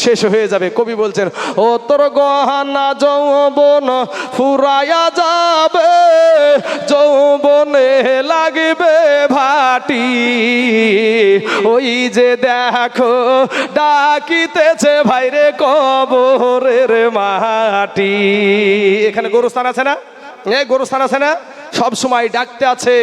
শেষ হয়ে যাবে। কবি বলছেন, ও তোর গহনা যৌবন ফুরায়া যাবে, যৌবনে লাগবে ভাটি, ওই যে দেখো ডাকিতেছে ভাইরে কবরের মাটি। এখানে গোরস্থান আছে না? গোরস্থান আছে না? সব সময় ডাকতে আছে,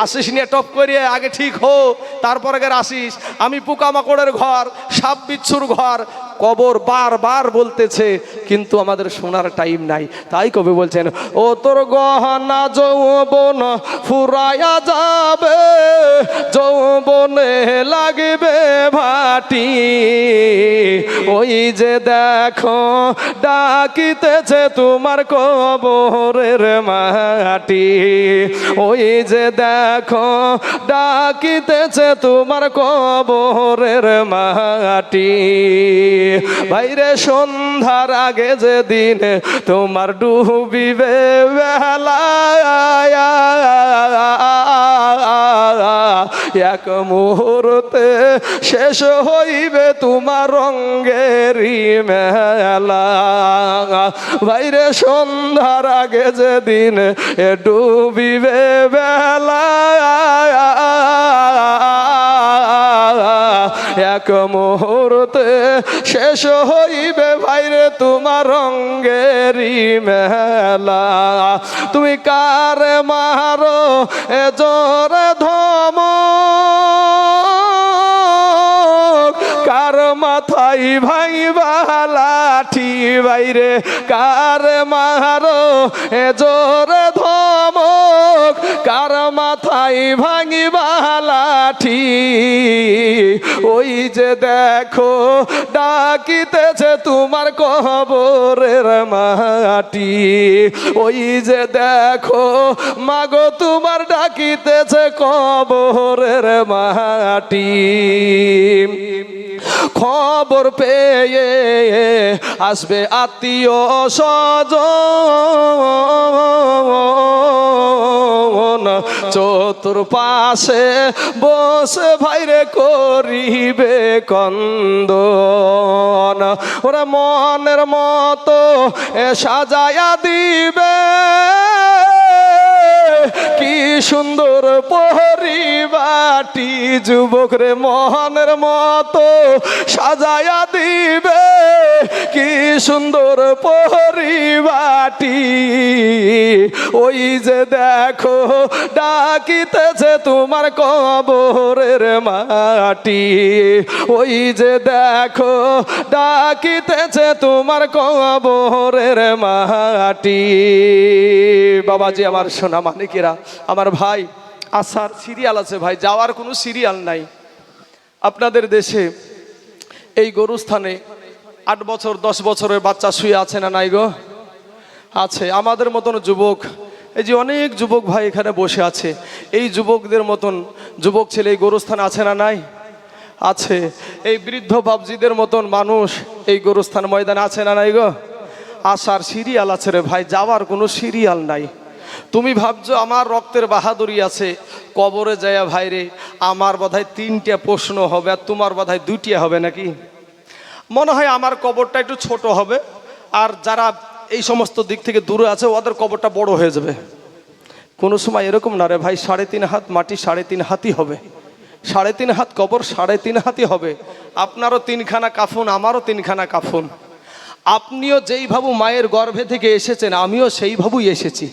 আসিস নিয়ে টপ করিয়ে আগে ঠিক হো, তারপর আগে আসিস। আমি পোকামাকড়ের ঘর, সাপ বিচ্ছুর ঘর, কবর বারবার বলতেছে, কিন্তু আমাদের শোনার টাইম নাই। তাই কবি বলছেন, ও তোর গহনা যৌবন ফুরায়া যাবে, যৌবনে লাগবে ভাটি, ওই যে দেখো ডাকিতেছে তোমার কবরের মাটি, ওই যে দেখো ডাকিতেছে তোমার কবরের মাটি। ভাইরে সন্ধ্যার আগে যেদিন তোমার ডুবিবে বেলা, এক মুহূর্তে শেষ হইবে তোমার রঙ্গেরই মেলা। ভাইরে সন্ধ্যার আগে যেদিন ডুবিবে বেলা, এক মুহূর্তে শেষ হইবে ভাইরে তোমার রঙ্গেরই মেলা। তুমি কার মারো এ জোরে ধমক, কার মাথায় ভাইবা লাঠি, বাইরে কার মারো এ জোরে ধমক, কার মাথায় ভাঙিবা লাঠি, ওই যে দেখো ডাকিতেছে তোমার কবরের মাটি, ওই যে দেখো মাগো তোমার ডাকিতেছে কবরের মাটি। খবর পেয়ে আসবে আত্মীয় স্বজন, চতুর্পাশে বসে ভাইরে করিবে কন্দন, ওরা মনের মতো সাজায়া দিবে, কি সুন্দর পরিবাটি, যুবক রে মনের মতো সাজায়া দিবে, কি সুন্দর পরিবাটি, ওই যে দেখো ডাকিতেছে তোমার কবরের মাটি, ওই যে দেখো ডাকিতেছে তোমার কবরের মাটি। বাবাজি আমার সোনা মানিকেরা, আমার ভাই, আসার সিরিয়াল আছে ভাই, যাওয়ার কোনো সিরিয়াল নাই। আপনাদের দেশে এই গরুস্থানে 8 বছর 10 বছরের বাচ্চা শুয়ে আছে না নাই গো? আছে। আমাদের মতন যুবক, এই যে অনেক যুবক ভাই এখানে বসে আছে, এই যুবকদের মতন যুবক ছেলে এই গরুস্থানে আছে না নাই? আছে। এই বৃদ্ধ বাবজিদের মতন মানুষ এই গরুস্থান ময়দানে আছে না নাই গো? আসার সিরিয়াল আছে রে ভাই, যাওয়ার কোনো সিরিয়াল নাই। তুমি ভাবছো আমার রক্তের বাহাদুরি আছে, কবরে যায় ভাইরে আমার বোধহয় 3টা প্রশ্ন হবে, আর তোমার বোধহয় 2টা হবে নাকি? মনে হয় আমার কবরটা একটু ছোট হবে, আর যারা এই সমস্ত দিক থেকে দূরে আছে ওদের কবরটা বড় হয়ে যাবে। কোনো সময় এরকম না রে ভাই, 3.5 হাত মাটি 3.5 হাতই হবে, 3.5 হাত কবর 3.5 হাতই হবে। আপনারও 3খানা কাফন, আমারও 3খানা কাফন। আপনিও যেই ভাবু মায়ের গর্ভে থেকে এসেছেন, আমিও সেই ভাবুই এসেছি।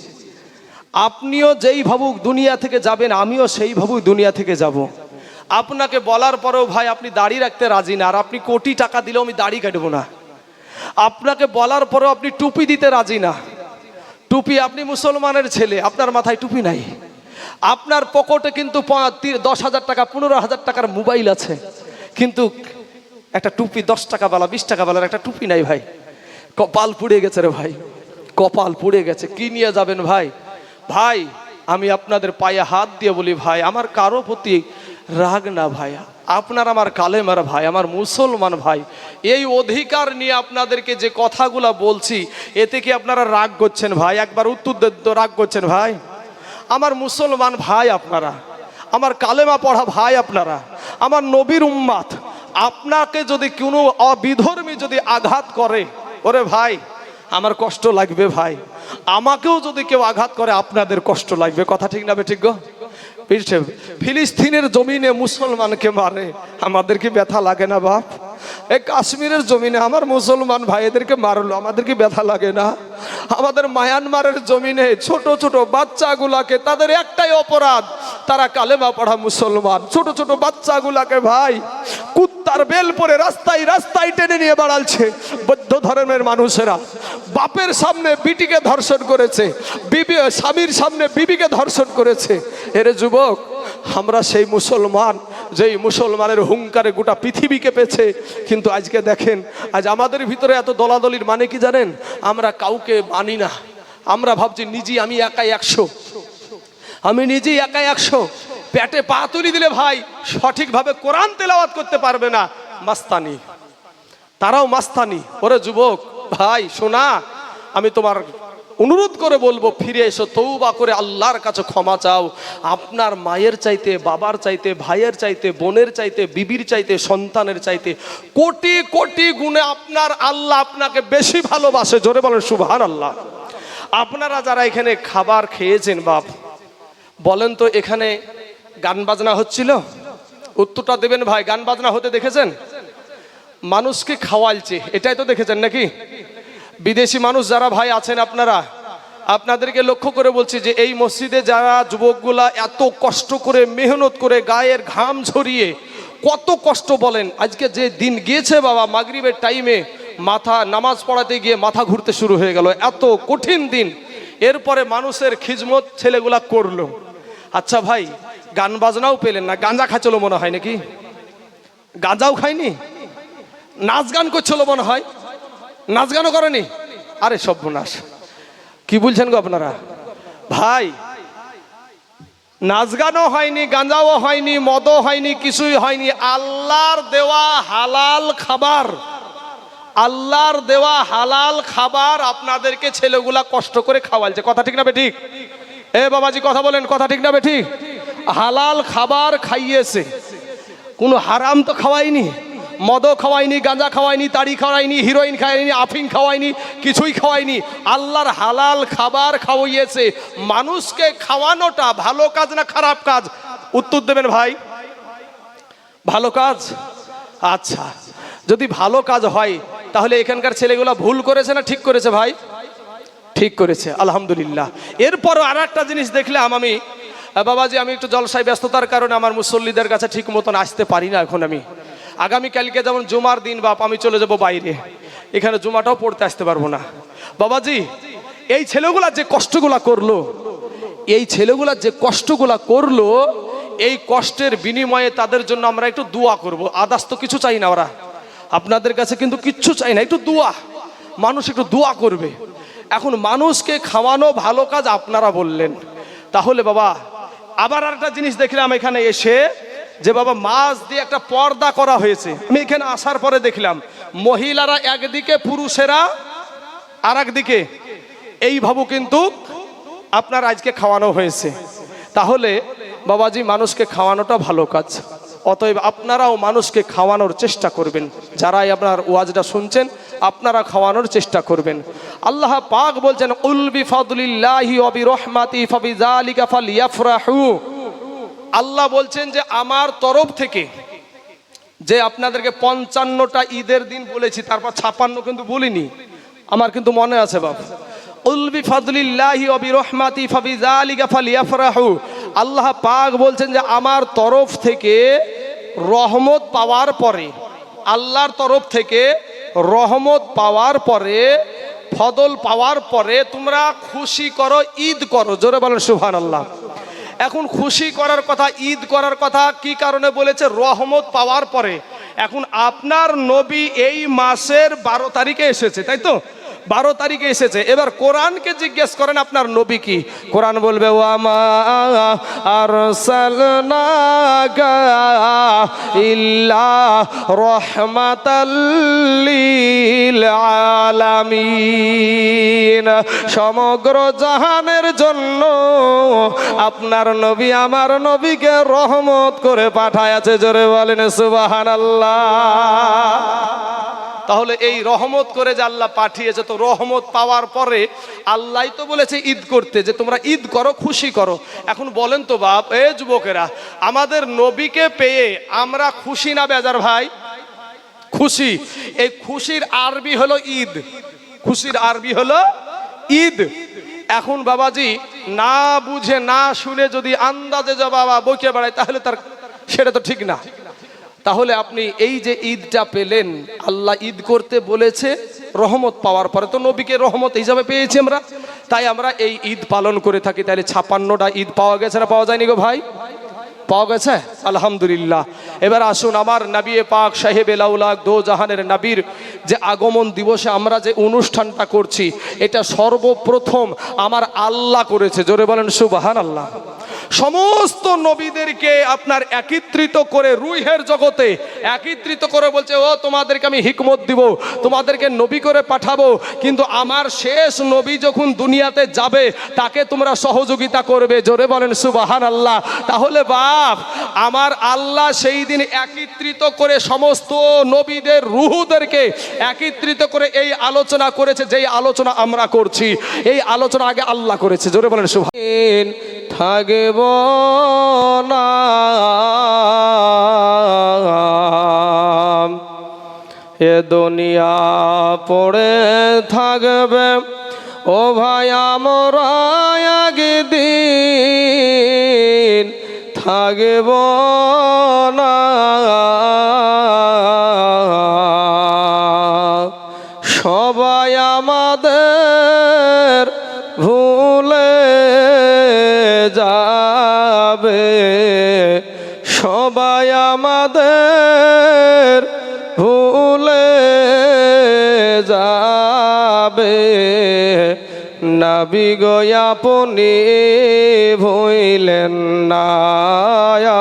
আপনিও যেই ভাবুক দুনিয়া থেকে যাবেন, আমিও সেই ভাবুই দুনিয়া থেকে যাব। আপনাকে বলার পরেও ভাই আপনি দাড়ি রাখতে রাজি না, আর আপনি কোটি টাকা দিলেও আমি দাড়ি কাটবো না। আপনাকে বলার পরেও আপনি টুপি দিতে রাজি না। টুপি, আপনি মুসলমানের ছেলে, আপনার মাথায় টুপি নাই। আপনার পকেটে কিন্তু 10,000 টাকা 15,000 টাকার মোবাইল আছে, কিন্তু একটা টুপি 10 টাকাওয়ালা 20 টাকাওয়ালার একটা টুপি নাই ভাই। কপাল পুড়ে গেছে রে ভাই, কপাল পুড়ে গেছে। কি নিয়ে যাবেন ভাই? ভাই আমি আপনাদের পায়ে হাত দিয়ে বলি ভাই, আমার কারো প্রতি রাগ না ভাই, আপনার আমার কালেমার ভাই, আমার মুসলমান ভাই। এই অধিকার নিয়ে আপনাদেরকে যে কথাগুলো বলছি, এতে কি আপনারা রাগ করছেন ভাই? একবার উত্তর দেন, রাগ করছেন ভাই? আমার মুসলমান ভাই আপনারা, আমার কালেমা পড়া ভাই আপনারা, আমার নবীর উম্মাত, আপনাকে যদি কোনো অবিধর্মী যদি আঘাত করে, ওরে ভাই আমার কষ্ট লাগবে ভাই, আমাকেও যদি কেউ আঘাত করে আপনাদের কষ্ট লাগবে, কথা ঠিক না বেঠিক গো? ফিলিস্তিনের জমিনে মুসলমানকে মারে, আমাদের কি ব্যথা লাগে না বাপ? এই কাশ্মীরের জমিনে আমার মুসলমান ভাইদেরকে মারলো, আমাদের কি ব্যথা লাগে না? আমাদের মায়ানমারের জমিনে ছোট ছোট বাচ্চাগুলাকে, তাদের একটাই অপরাধ, তারা কালেমা পড়া মুসলমান, ছোট ছোট বাচ্চাগুলাকে ভাই কুত্তার বেল পরে রাস্তায় রাস্তায় টেনে নিয়ে বেড়াচ্ছে বৌদ্ধ ধর্মের মানুষেরা। বাপের সামনে বিটিকে ধর্ষণ করেছে, বিবি স্বামীর সামনে বিবিকে ধর্ষণ করেছে। এরে যুবক, আমরা সেই মুসলমান যেই মুসলমানের হুঙ্কারে গোটা পৃথিবী কেঁপেছে, কিন্তু আজকে দেখেন আজ আমাদের ভিতরে এত দলাদলির মানে কি জানেন? আমরা কাউকে মানি না, আমরা ভাবছি নিজেই আমি একাই 100, আমি নিজেই একাই 100। পেটে পা তুলি দিলে ভাই সঠিকভাবে কোরআন তেলাওয়াত করতে পারবে না, মাস্তানি, তারাও মাস্তানি। ওরে যুবক ভাই শোনা, আমি তোমার অনুরোধ করে বলবো, ফিরে এসো, তওবা করে আল্লাহর কাছে ক্ষমা চাও। আপনার মায়ের চাইতে, বাবার চাইতে, ভাইয়ের চাইতে, বোনের চাইতে, বিবির চাইতে, সন্তানের চাইতে কোটি কোটি গুণে আপনার আল্লাহ আপনাকে বেশি ভালোবাসে। জোরে বলেন সুবহানাল্লাহ। আপনারা যারা এখানে খাবার খেয়েছেন বাপ, বলেন তো এখানে গান বাজনা হচ্ছিল? উত্তরটা দেবেন ভাই। গান বাজনা হতে দেখেছেন? মানুষকে খাওয়ালছে, এটাই তো দেখেছেন নাকি? বিদেশি মানুষ যারা ভাই আছেন আপনারা, আপনাদেরকে লক্ষ্য করে বলছি যে এই মসজিদে যারা যুবকগুলা এত কষ্ট করে মেহনত করে গায়ের ঘাম ঝরিয়ে কত কষ্ট বলেন, আজকে যে দিন গিয়েছে বাবা, মাগরিবের টাইমে মাথা নামাজ পড়াতে গিয়ে মাথা ঘুরতে শুরু হয়ে গেল, এত কঠিন দিন। এরপরে মানুষের খিজমত ছেলেগুলা করলো। আচ্ছা ভাই, গান বাজনাও পেলেন না, গাঁজা খাচ্ছিল মনে হয় নাকি? গাঁজাও খায়নি, নাচ গান করছিল মনে হয়, নাচ গানও করেনি। আরে সর্বনাশ, কি বলছেন গো আপনারা? ভাই নাচ গানও হয়নি, গাঁজাও হয়নি, মদও হয়নি, কিছুই হয়নি। আল্লাহর দেওয়া হালাল খাবার, আল্লাহর দেওয়া হালাল খাবার আপনাদেরকে ছেলেগুলা কষ্ট করে খাওয়ালছে, কথা ঠিক না বেঠিক? এ বাবাজি কথা বলেন, কথা ঠিক না বেঠিক? হালাল খাবার খাইয়েছে, কোনো হারাম তো খাওয়াইনি, মদও খাওয়াইনি, গাঁজা খাওয়াইনি, তাড়ি খাওয়াইনি, হিরোইন খাওয়াইনি, আফিং খাওয়াইনি, কিছুই খাওয়াইনি। আল্লাহর হালাল খাবার খাওয়াইয়েছে। মানুষকে খাওয়ানোটা ভালো কাজ না খারাপ কাজ? উত্তর দেবেন ভাই। ভালো কাজ। আচ্ছা, যদি ভালো কাজ হয় তাহলে এখানকার ছেলেগুলা ভুল করেছে না ঠিক করেছে ভাই? ঠিক করেছে, আলহামদুলিল্লাহ। এরপরও আর একটা জিনিস দেখলাম আমি, বাবাজি আমি একটু জলসায় ব্যস্ততার কারণে আমার মুসল্লিদের কাছে ঠিক মতন আসতে পারি না এখন। আমি আগামীকালকে যেমন জুমার দিন বাপ, আমি চলে যাব বাইরে, এখানে জুমাটাও পড়তে আসতে পারবো না। বাবাজি এই ছেলেগুলা যে কষ্টগুলা করলো, এই ছেলেগুলা যে কষ্টগুলা করলো, এই কষ্টের বিনিময়ে তাদের জন্য আমরা একটু দোয়া করব। আদার্স তো কিছু চাই না, ওরা আপনাদের কাছে কিন্তু কিচ্ছু চাই না, একটু দোয়া, মানুষ একটু দোয়া করবে। এখন মানুষকে খাওয়ানো ভালো কাজ আপনারা বললেন, তাহলে বাবা আবার আরেকটা জিনিস দেখলাম এখানে এসে, যে বাবা মাছ দিয়ে একটা পর্দা করা হয়েছে। আমি এখানে আসার পরে দেখলাম মহিলারা একদিকে, পুরুষেরা আর একদিকে, এইভাবে কিন্তু আপনার আজকে খাওয়ানো হয়েছে। তাহলে বাবাজি মানুষকে খাওয়ানোটা ভালো কাজ, অতএব আপনারাও মানুষকে খাওয়ানোর চেষ্টা করবেন। যারাই আপনার ওয়াজটা শুনছেন আপনারা খাওয়ানোর চেষ্টা করবেন। আল্লাহ পাক বলছেন কুল বিফাদলিল্লাহি ওয়া বিরহমাতিহি ফাবিযালিকা ফালইফরাহু। আল্লাহ বলছেন যে আমার তরফ থেকে, যে আপনাদেরকে 55টা ঈদের দিন বলেছি, তারপর 56 কিন্তু বলিনি, আমার কিন্তু মনে আছে বাপ। কুল বিফাদলিল্লাহি ওয়া বিরহমাতিহি ফাবিযালিকা ফালইফরাহু। আল্লাহ পাক বলছেন যে আমার তরফ থেকে রহমত পাওয়ার পরে, আল্লাহর তরফ থেকে রহমত পাওয়ার পরে, ফদল পাওয়ার পরে তোমরা খুশি করো, ঈদ করো। জোরে বলেন সুবহানাল্লাহ। এখন খুশি করার কথা, ঈদ করার কথা কি কারণে বলেছে? রহমত পাওয়ার পরে। এখন আপনার নবী এই মাসের 12 তারিখে এসেছে, তাই তো? 12 তারিখে এসেছে। এবার কোরআনকে জিজ্ঞেস করেন আপনার নবী কি? কোরআন বলবে ওয়ামা আরসালনাকা ইল্লা রাহমাতাল লিল আলামিন। সমগ্র জাহানের জন্য আপনার নবী আমার নবীকে রহমত করে পাঠায়াছে। জোরে বলেন সুবহানাল্লাহ। তাহলে এই রহমত করে যে আল্লাহ পাঠিয়েছে, তো রহমত পাওয়ার পরে আল্লাহই তো বলেছে ঈদ করতে, যে তোমরা ঈদ করো, খুশি করো। এখন বলেন তো বাপ, এ যুবকেরা, আমাদের নবীকে পেয়ে আমরা খুশি না বেজার ভাই? খুশি। এই খুশির আরবি হলো ঈদ। খুশির আরবি হলো ঈদ। এখন বাবাজি না বুঝে না শুনে যদি আন্দাজে যা বাবা বইকে বেড়ায়, তাহলে তার সেটা তো ঠিক না। তাহলে আপনি এই যে ঈদটা পেলেন, আল্লাহ ঈদ করতে বলেছে রহমত পাওয়ার পরে, তো নবীকে রহমত হিসাবে পেয়েছি আমরা, তাই আমরা এই ঈদ পালন করে থাকি। তাহলে 56টা ঈদ পাওয়া গেছে না পাওয়া যায়নি গো ভাই? পাওয়া গেছে, আলহামদুলিল্লাহ। এবার আসুন, আমার নবী পাক সাহেব লাউলাক দো জাহানের নবীর যে আগমন দিবসে আমরা যে অনুষ্ঠানটা করছি, এটা সর্বপ্রথম আমার আল্লাহ করেছে। জোরে বলেন সুবহানাল্লাহ। সমস্ত নবীদেরকে আপনার একত্রিত করে রুহের জগতে একত্রিত করে বলছে, ও তোমাদেরকে আমি হিকমত দিব, তোমাদেরকে নবী করে পাঠাবো, কিন্তু আমার শেষ নবী যখন দুনিয়াতে যাবে তাকে তোমরা সহযোগিতা করবে। জোরে বলেন সুবহানাল্লাহ। তাহলে বাপ, আমার আল্লাহ সেই দিন একত্রিত করে সমস্ত নবীদের রুহদেরকে একত্রিত করে এই আলোচনা করেছে, যেই আলোচনা আমরা করছি। এই আলোচনা আগে আল্লাহ করেছে। জোরে বলেন সুবহানাল্লাহ। থাকব না এ দুনিয়া পড়ে থাকবে, ও ভাই আমরা একদিন থাকব না। সবাই আমাদের ভুলে যাবে, সবাই আমাদের ভুলে যাবে, নবী গো আপনি ভুইলেন না।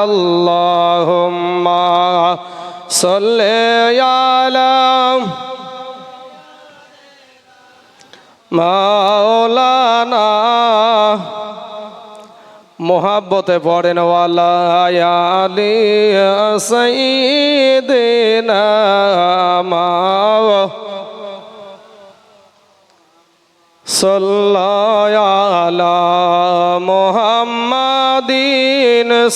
আল্লাহুম্মা সাল্লি আলা মাওলানা, মোহাব্বতে পড়েন ওয়ালা আলি সাইয়্যিদিনা সাল্লাল্লাহু আলা মুহাম্মাদিন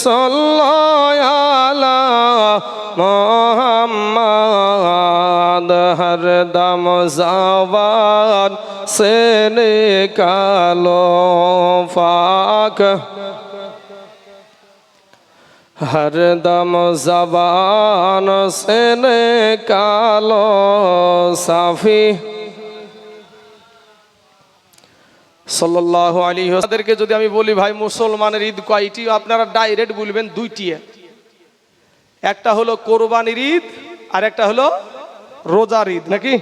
সাল্লাল্লাহু আলা মুহাম্মাদ, হরদম ज़बान से निकालो पाक, हरदम ज़बान से निकालो साफी। সাল্লাল্লাহু আলাইহি ওয়াসাল্লাম। তাদেরকে যদি আমি বলি ভাই মুসলমানের ঈদ কয়টি, আপনারা ডাইরেক্ট বলবেন দুইটি। একটা হলো কোরবানির ঈদ আর একটা হলো রোজার ঈদ, নাকি?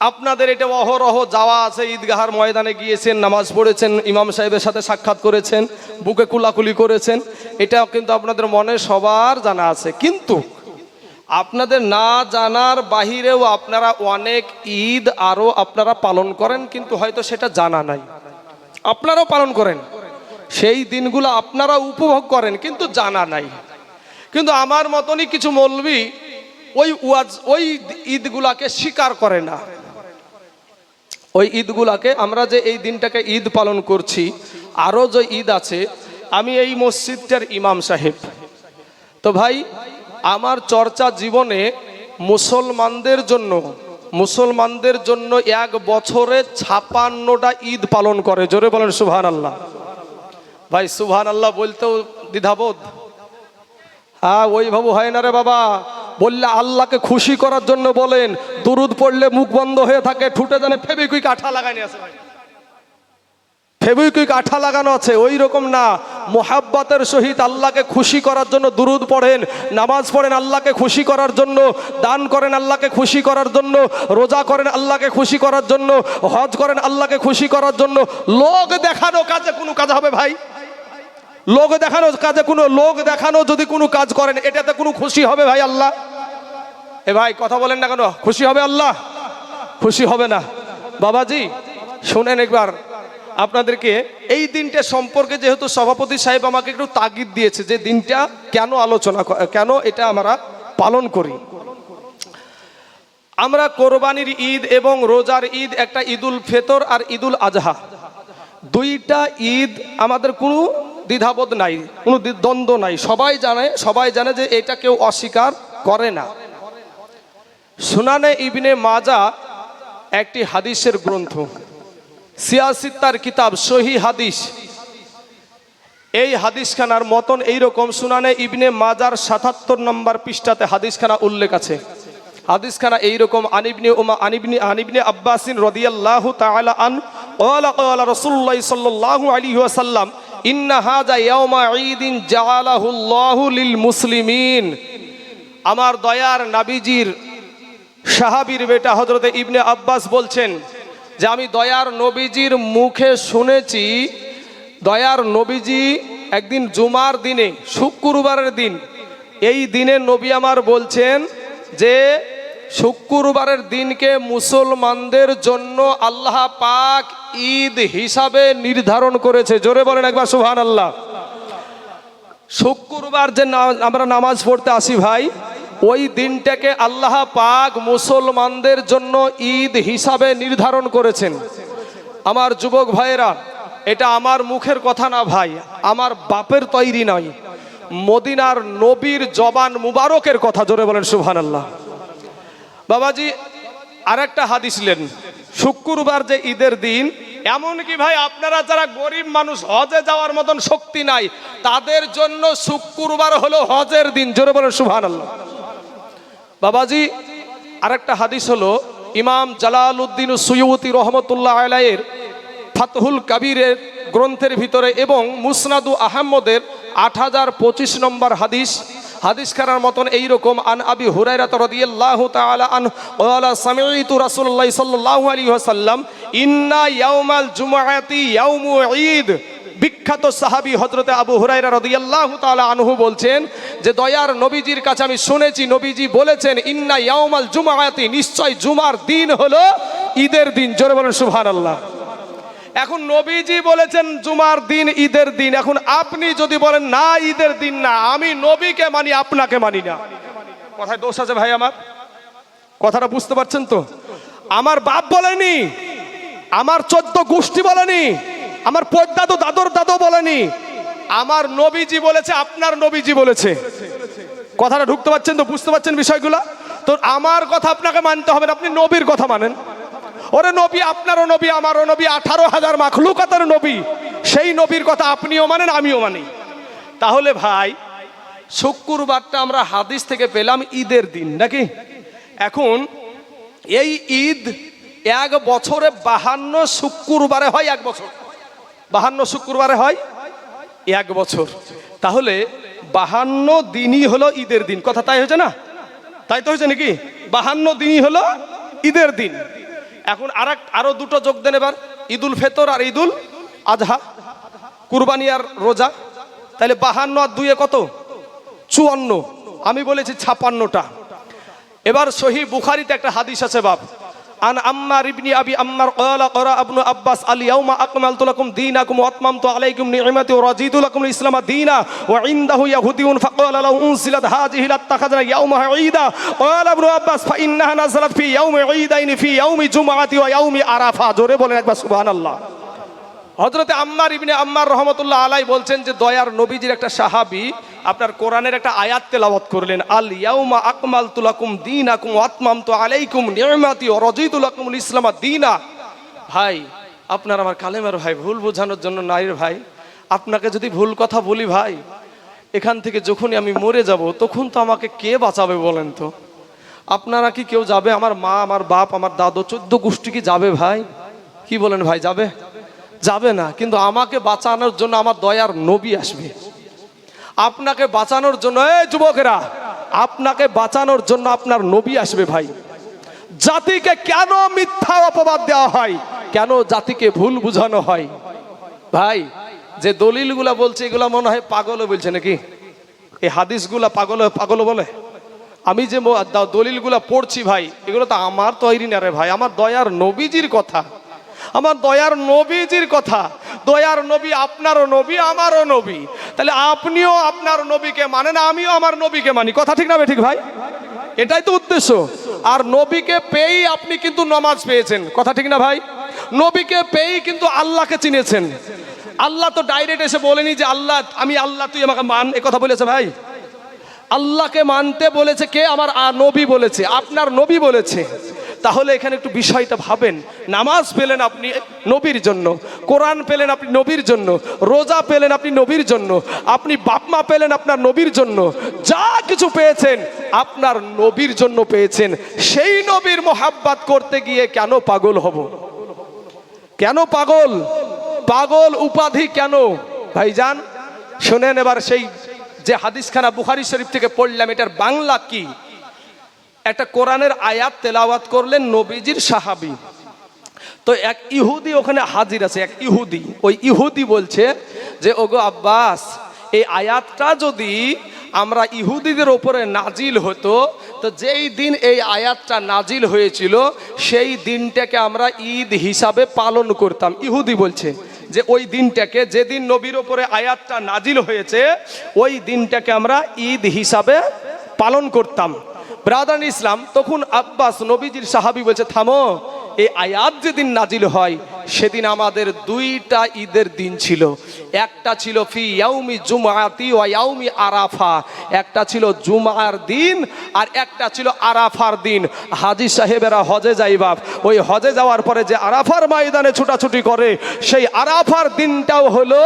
আপনাদের এটা অহরহ যাওয়া আছে, ঈদগাহার ময়দানে গিয়েছেন, নামাজ পড়েছেন, ইমাম সাহেবের সাথে সাক্ষাৎ করেছেন, বুকে কুলাকুলি করেছেন, এটা কিন্তু আপনাদের মনে সবার জানা আছে। কিন্তু আপনাদের না জানার বাহিরেও আপনারা অনেক ঈদ আরও আপনারা পালন করেন, কিন্তু হয়তো সেটা জানা নাই। আপনারাও পালন করেন, সেই দিনগুলো আপনারা উপভোগ করেন, কিন্তু জানা নাই। কিন্তু আমার মতনই কিছু মৌলবি ওই ঈদগুলাকে স্বীকার করে না। ওই ঈদগুলাকে, আমরা যে এই দিনটাকে ঈদ পালন করছি, আরও যে ঈদ আছে, আমি এই মসজিদটার ইমাম সাহেব। তো ভাই, আমার চর্চা জীবনে মুসলমানদের জন্য এক বছরে 56টা ঈদ পালন করে। জোরে বলেন সুবহানাল্লাহ। ভাই সুবহানাল্লাহ বলতেও দ্বিধাবোধ। হ্যাঁ, ওইভাবে হয় না রে বাবা। বললে আল্লাহকে খুশি করার জন্য বলেন, দুরুদ পড়লে মুখ বন্ধ হয়ে থাকে, ঠুটে জানে ফেবিকুইক আঠা লাগানো আছে। ভাই ফেবিকুইক আঠা লাগানো আছে, ওই রকম না। মোহাব্বতের সহিত আল্লাহকে খুশি করার জন্য দুরুদ পড়েন, নামাজ পড়েন আল্লাহকে খুশি করার জন্য, দান করেন আল্লাহকে খুশি করার জন্য, রোজা করেন আল্লাহকে খুশি করার জন্য, হজ করেন আল্লাহকে খুশি করার জন্য। লোক দেখানো কাজে কোনো কাজ হবে ভাই? লোক দেখানো যদি কোনো কাজ করেন, এটাতে কোনো খুশি হবে ভাই আল্লাহ? এ ভাই কথা বলেন না কেন? খুশি হবে আল্লাহ? খুশি হবে না? বাবাজি শুনেন একবার আপনাদেরকে এই দিনটা সম্পর্কে, যেহেতু সভাপতি সাহেব আমাকে একটু তাগিদ দিয়েছে যে দিনটা কেন কেন এটা আমরা পালন করি। আমরা কোরবানির ঈদ এবং রোজার ঈদ, একটা ঈদুল ফিতর আর ঈদুল আজহা, দুইটা ঈদ আমাদের কোনো দ্বিধাবোধ নাই, কোনো দ্বন্দ্ব নাই, সবাই জানে যে এটা কেউ অস্বীকার করে না। সুনানে ইবনে মাজা একটি হাদিসের গ্রন্থ, সিয়াসিত্তার কিতাব, সহি হাদিস। এই হাদিসখানার মতন এইরকম সুনানে ইবনে মাজার ৭৭ নম্বর পৃষ্ঠাতে হাদিসখানা উল্লেখ আছে। হাদিসখানা এইরকম, আনিবনে আব্বাসিন রাদিয়াল্লাহু তাআলা আন ক্বালা ক্বালা রাসূলুল্লাহ সাল্লাল্লাহু আলাইহি ওয়াসাল্লাম ইন্না হাযা ইয়াওমা ঈদিন জাআলাহুল্লাহু লিল মুসলিমিন। আমার দয়ার নবীজির সাহাবীর বেটা হযরতে ইবনে আব্বাস বলছেন যে আমি দয়ার নবীজির মুখে শুনেছি, দয়ার নবীজি একদিন জুমার দিনে, শুক্রবারের দিন, এই দিনে নবী আমার বলছেন যে শুক্রবারের দিনকে মুসলমানদের জন্য আল্লাহ পাক ঈদ হিসাবে নির্ধারণ করেছে। জোরে বলেন একবার সুবহানাল্লাহ। শুক্রবার যে আমরা নামাজ পড়তে আসি ভাই, ওই দিনটাকে আল্লাহ পাক মুসলমানদের জন্য ঈদ হিসাবে নির্ধারণ করেছেন। আমার যুবক ভাইয়েরা, এটা আমার মুখের কথা না ভাই, আমার বাপের তৈরি নয়, মদিনার নবীর জবান মুবারকের কথা। জোরে বলেন সুবহানাল্লাহ। বাবাজি আরেকটা হাদিস লেন, শুক্রবার যে ঈদের দিন, এমনকি ভাই আপনারা যারা গরিব মানুষ, হজে যাওয়ার মতন শক্তি নাই, তাদের জন্য শুক্রবার হলো হজের দিন। জোরে বলেন সুবহানাল্লাহ। বাবাজি আরেকটা হাদিস হলো ইমাম জালালউদ্দিন সুয়ুতি রহমতুল্লাহ আলাইহির ফাতহুল কাবীরের গ্রন্থের ভিতরে এবং মুসনাদু আহমদের ৮০২৫ নম্বর হাদিস। হাদিসখানার মতন এইরকম, আন আবি হুরায়রা রাদিয়াল্লাহু তাআলা আনহু ক্বালা সামি'তু রাসূলুল্লাহ সাল্লাল্লাহু আলাইহি ওয়াসাল্লাম ইন্না ইয়াউমাল জুমআতি ইয়াউমু ঈদ। বিখ্যাত সাহাবী হযরতে আবু হুরায়রা রাদিয়াল্লাহু তাআলা আনহু বলছেন যে দয়ার নবীজির কাছে আমি শুনেছি, নবীজি বলেছেন ইন্না ইয়াউমাল জুমআতি, নিশ্চয় জুমার দিন হলো ঈদের দিন। জোরে বলেন সুবহানাল্লাহ। এখন নবীজি বলেছেন জুমার দিন ঈদের দিন, এখন আপনি যদি বলেন না ঈদের দিন না, আমি নবীকে মানি, আপনাকে মানি না, কথায় দোষ আছে ভাই? আমার কথাটা বুঝতে পারছেন তো? আমার বাপ বলেনি, আমার 14 গোষ্ঠী বলেনি, আমার পদ্দাদু দাদুর দাদু বলেনি, আমার নবীজি বলেছে, আপনার নবীজি বলেছে। কথাটা ঢুকতে পারছেন তো? বুঝতে পারছেন বিষয়গুলো? তো আমার কথা আপনাকে মানতে হবে না, আপনি নবীর কথা মানেন। ওরে নবী, আপনারও নবী, আমারও নবী, 18,000 মাখলুকাতের নবী, সেই নবীর কথা আপনিও মানেন, আমিও মানি। তাহলে ভাই শুক্রবারটা আমরা হাদিস থেকে পেলাম ঈদের দিন নাকি? এখন এই ঈদ এক বছরে 52 শুক্রবারে হয়, এক বছর 52 শুক্রবারে হয় এক বছর। তাহলে 52 দিনই হলো ঈদের দিন। কথা তাই হয়েছে না? তাই তো হয়েছে নাকি? 52 দিনই হলো ঈদের দিন। এখন আরো দুটো যোগ দেন এবার, ঈদুল ফিতর আর ঈদুল আজহা, কুরবানি আর রোজা। তাহলে 52 আর 2 কত? 54। আমি বলেছি 56টা। এবার সহিহ বুখারীতে একটা হাদিস আছে বাপ, আন আম্মার ইবনে আবি আম্মার ক্বালা ক্বারা ইবনে আব্বাস আল ইয়াউমা আকমালতু লাকুম দীনাকুম ওয়া আতমামতু আলাইকুম নি'মাতি ওয়া রাদিতু লাকুম আল ইসলাম দীনা ওয়া ইনদাহু ইয়াহুদিয়ুন ফাকালা লাহু উনসিলাত হাযিহি লাত্তাখাযনা ইয়াউমাহা ঈদা ক্বালা ইবনে আব্বাস ফা ইন্নাহা নাযালাত ফি ইয়াউমি ঈদাইনি ফি ইয়াউমি জুমআতি ওয়া ইয়াউমি আরাফা। জোরে বলেন একবার সুবহানাল্লাহ। হযরতে আম্মার ইবনে আম্মার রহমাতুল্লাহ আলাইহি বলছেন যে দয়ার নবীজির একটা সাহাবী আপনার কোরআনের একটা আয়াত তেলাওয়াত করলেন, আল ইয়াউমা আকমালতু লাকুম দীনাকুম ওয়া আতমামতু আলাইকুম নি'মাতি ওয়া রাদিতু লাকুমুল ইসলাম দীনা। ভাই আপনার আমার কালেমার ভাই, ভুল বোঝানোর জন্য নারীর ভাই, আপনাকে যদি ভুল কথা বলি ভাই, এখান থেকে যখনই আমি মরে যাব তখন তো আমাকে কে বাঁচাবে বলেন তো? আপনারা কি কেউ যাবে? আমার মা, আমার বাপ, আমার দাদু, 14 গোষ্ঠী কি যাবে ভাই? কি বলেন ভাই, যাবে? যাবে না। কিন্তু আমাকে বাঁচানোর জন্য আমার দয়ার নবী আসবে, আপনাকে বাঁচানোর জন্য। এই যুবকেরা, আপনাকে বাঁচানোর জন্য আপনার নবী আসবে ভাই। জাতিকে কেন মিথ্যা অপবাদ দেওয়া হয়, কেন জাতিকে ভুল বুঝানো হয়? ভাই যে দলিলগুলা বলছে এগুলা মনে হয় পাগল বলছে নাকি? এই হাদিসগুলা পাগল বলে? আমি যে দলিলগুলা পড়ছি ভাই, এগুলো তো আমার তৈরি না রে ভাই, আমার দয়ার নবীজির কথা, আমার দয়ার নবীজির কথা। দয়ার নবী আপনারও নবী, আমারও নবী, তাহলে আপনিও আপনার নবীকে মানেন, আমিও আমার নবীকে মানি। কথা ঠিক না ঠিক ভাই? এটাই তো উদ্দেশ্য। আর নবীকে পেয়েই আপনি কিন্তু নামাজ পেয়েছেন। কথা ঠিক না ভাই? নবীকে পেয়েই কিন্তু আল্লাহকে চিনেছেন। আল্লাহ তো ডাইরেক্ট এসে বলেনি যে আল্লাহ আমি আল্লাহ তুই আমাকে মান, এ কথা বলেছে ভাই? আল্লাহকে মানতে বলেছে কে? আমার নবী বলেছে, আপনার নবী বলেছে। তাহলে এখানে একটু বিষয়টা ভাবেন। নামাজ পেলেন আপনি নবীর জন্য, কোরআন পেলেন আপনি নবীর জন্য, রোজা পেলেন আপনি নবীর জন্য, আপনি বাপমা পেলেন আপনার নবীর জন্য, যা কিছু পেয়েছেন আপনার নবীর জন্য পেয়েছেন। সেই নবীর মোহাব্বত করতে গিয়ে কেন পাগল হব? কেন পাগল? পাগল উপাধি কেন ভাইজান? শোনেন এবার, সেই যে হাদিসখানা বুখারী শরীফ থেকে পড়লাম, এটার বাংলা কি? একটা কোরআনের আয়াত তেলাওয়াত করলেন নবীজির সাহাবী। তো এক ইহুদি ওখানে হাজির আছে, এক ইহুদি। ওই ইহুদি বলছে যে ওগো আব্বাস, এই আয়াতটা যদি আমরা ইহুদিদের ওপরে নাজিল হতো, তো যেই দিন এই আয়াতটা নাজিল হয়েছিল সেই দিনটাকে আমরা ঈদ হিসাবে পালন করতাম। ইহুদি বলছে যে ওই দিনটাকে, যেদিন নবীর ওপরে আয়াতটা নাজিল হয়েছে, ওই দিনটাকে আমরা ঈদ হিসাবে পালন করতাম। ব্রাদার ইসলাম, তখন আব্বাস নবীজির সাহাবী বলছে থামো, এই আয়াত যেদিন নাজিল হয় সেদিন আমাদের দুইটা ঈদের দিন ছিল। একটা ছিল ফি ইয়াউমি জুমআতি ওয়া ইয়াউমি আরাফা, একটা ছিল জুমার দিন আর একটা ছিল আরাফার দিন। হাজী সাহেবেরা হজে যায় বাপ, ওই হজে যাওয়ার পরে যে আরাফার ময়দানে ছুটাছুটি করে, সেই আরাফার দিনটাও হলো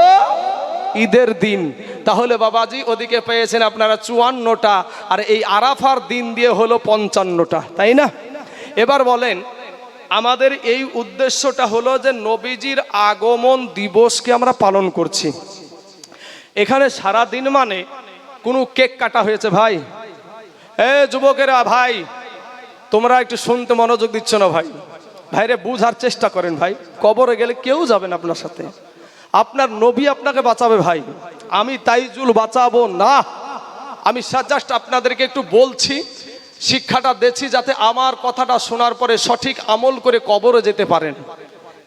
ঈদের দিন। তাহলে বাবাজি ওদিকে পেয়েছেন আপনারা 54টা, আর এই আরাফার দিন দিয়ে হলো 55টা, তাই না? এবার বলেন, আমাদের এই উদ্দেশ্যটা হলো যে নবীজির আগমন দিবসকে আমরা পালন করছি। এখানে সারা দিন মানে কোনো কেক কাটা হয়েছে ভাই? যুবকেরা ভাই, তোমরা একটু শুনতে মনোযোগ দিচ্ছ না ভাই। ভাইরে বুঝার চেষ্টা করেন ভাই, কবরে গেলে কেউ যাবেন আপনার সাথে, আপনার নবী আপনাকে বাঁচাবে ভাই। আমি তাইজুল বাঁচাবো না, আমি জাস্ট আপনাদেরকে একটু বলছি, শিক্ষাটা দিচ্ছি যাতে আমার কথাটা শোনার পরে সঠিক আমল করে কবরে যেতে পারেন।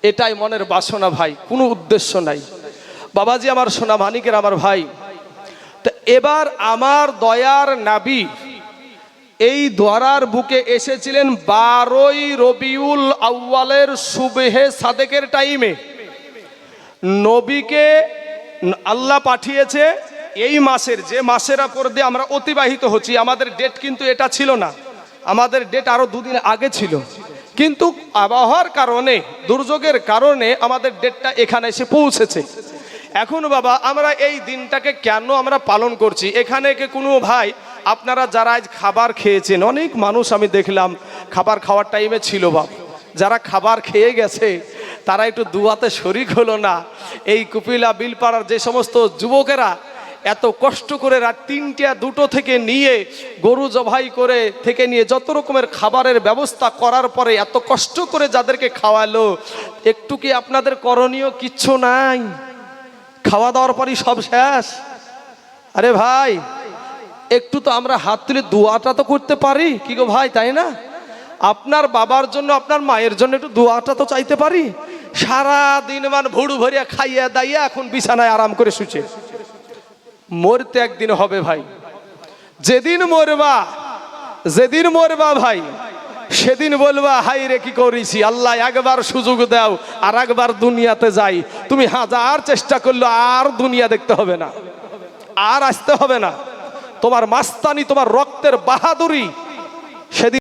এটাই মনের বাসনা ভাই, কোনো উদ্দেশ্য নাই। বাবাজি আমার সোনা মানিকের আমার ভাই, তো এবার আমার দয়ার নবী এই দোয়ারার বুকে এসেছিলেন 12ই রবিউল আউয়ালের সুবহে সাদেকের টাইমে। নবীকে আল্লাহ পাঠিয়েছে এই মাসের, যে মাসের উপর দিয়ে আমরা অতিবাহিত হচ্ছি। আমাদের ডেট কিন্তু এটা ছিল না, আমাদের ডেট আরো 2 দিন আগে ছিল, কিন্তু আবহাওয়ার কারণে, দুর্যোগের কারণে আমাদের ডেটটা এখানে এসে পৌঁছেছে। এখন বাবা আমরা এই দিনটাকে কেন আমরা পালন করছি? এখানে কি কোনো ভাই আপনারা যারা আজ খাবার খেয়েছেন, অনেক মানুষ আমি দেখলাম খাবার খাওয়ার টাইমে ছিল বাপ, যারা খাবার খেয়ে গেছে তারা একটু দুয়াতে শরিক হলো না। এই কুপিলা বিলপাড়ার যে সমস্ত যুবকেরা এত কষ্ট করে রাত 3টা 2টো থেকে নিয়ে গরু জবাই করে থেকে নিয়ে যত রকমের খাবারের ব্যবস্থা করার পরে এত কষ্ট করে যাদেরকে খাওয়ালো, একটু কি আপনাদের করণীয় কিচ্ছু নাই? খাওয়া দাওয়ার পরই সব শেষ? আরে ভাই একটু তো আমরা হাত তুলে দোয়াটা তো করতে পারি, কি গো ভাই, তাই না? আপনার বাবার জন্য, আপনার মায়ের জন্য একটু দোয়াটা তো চাইতে পারি। সারা দিন ভুড়ু ভরিয়া খাইয়া দাইয়া এখন বিছানায় আরাম করে শুছে। মরতে একদিন হবে ভাই, যেদিন মরবা ভাই সেদিন বলবা হাই রে কি করেছি, আল্লাহ একবার সুযোগ দাও আর একবার দুনিয়াতে যাই। তুমি হাজার চেষ্টা করলো আর দুনিয়া দেখতে হবে না, আর আসতে হবে না। তোমার মাস্তানি, তোমার রক্তের বাহাদুরি সেদিন